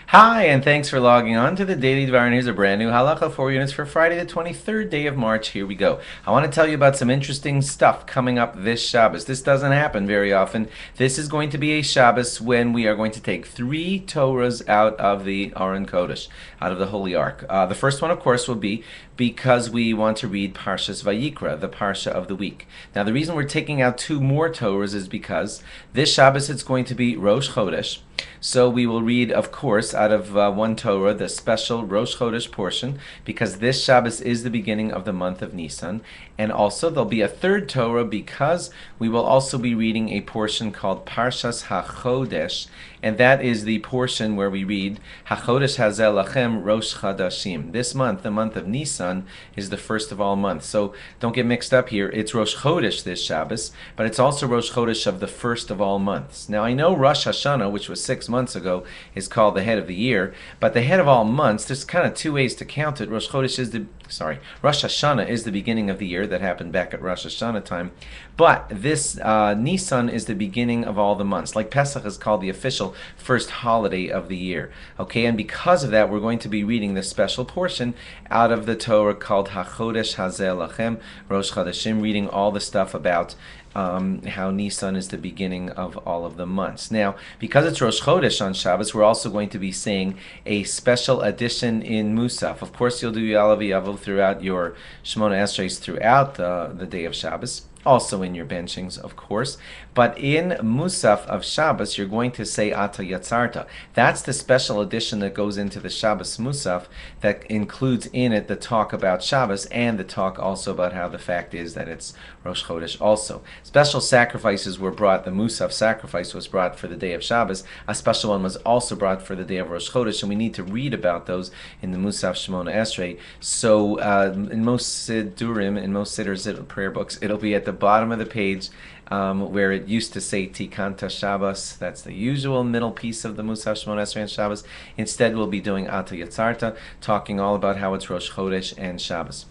Hi, and thanks for logging on to the Daily Dvar. And here's a brand new halacha 4 units for Friday, the 23rd day of March. Here we go. I want to tell you about some interesting stuff coming up this Shabbos. This doesn't happen very often. This is going to be a Shabbos when we are going to take 3 Torahs out of the Aron Kodesh, out of the Holy Ark. The first one, of course, will be because we want to read Parshas Vayikra, the Parsha of the week. Now, the reason we're taking out 2 more Torahs is because this Shabbos it's going to be Rosh Chodesh. So we will read, of course, out of one Torah, the special Rosh Chodesh portion, because this Shabbos is the beginning of the month of Nisan. And also there'll be a third Torah because we will also be reading a portion called Parshas HaChodesh, and that is the portion where we read HaChodesh Hazel Lachem Rosh Chadashim. This month, the month of Nisan, is the first of all months. So don't get mixed up here. It's Rosh Chodesh this Shabbos, but it's also Rosh Chodesh of the first of all months. Now I know Rosh Hashanah, which was 6 months ago, is called the head of the year, but the head of all months, there's kind of 2 ways to count it. Rosh Hashanah is the beginning of the year. That happened back at Rosh Hashanah time. But this Nisan is the beginning of all the months. Like Pesach is called the official first holiday of the year. Okay, and because of that, we're going to be reading this special portion out of the Torah called HaChodesh Hazel Lachem, Rosh Chadashim, reading all the stuff about how Nisan is the beginning of all of the months. Now, because it's Rosh Chodesh on Shabbos, we're also going to be saying a special addition in Musaf. Of course, you'll do Ya'alav V'Yavo throughout your Shemona Esreis throughout the day of Shabbos. Also in your benchings, of course. But in Musaf of Shabbos, you're going to say Ata Yatzarta. That's the special addition that goes into the Shabbos Musaf that includes in it the talk about Shabbos and the talk also about how the fact is that it's Rosh Chodesh also. Special sacrifices were brought. The Musaf sacrifice was brought for the day of Shabbos. A special one was also brought for the day of Rosh Chodesh, and we need to read about those in the Musaf Shemona Esrei. So in most Siddurim, in most Siddurs prayer books, it'll be at the bottom of the page where it used to say Tikanta Shabbos. That's the usual middle piece of the Musaf Shemona Esrei and Shabbos. Instead, we'll be doing Ata Yatzarta, talking all about how it's Rosh Chodesh and Shabbos.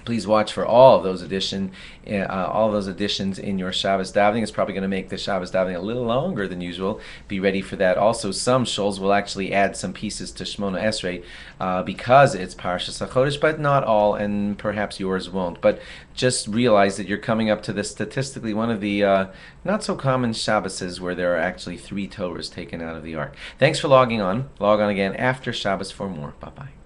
Please watch for all of those additions in your Shabbos davening. It's probably going to make the Shabbos davening a little longer than usual. Be ready for that. Also, some shuls will actually add some pieces to Shemona Esrei because it's Parshas HaChodesh, but not all, and perhaps yours won't. But just realize that you're coming up to this statistically one of the not so common Shabboses where there are actually 3 Torahs taken out of the Ark. Thanks for logging on. Log on again after Shabbos for more. Bye-bye.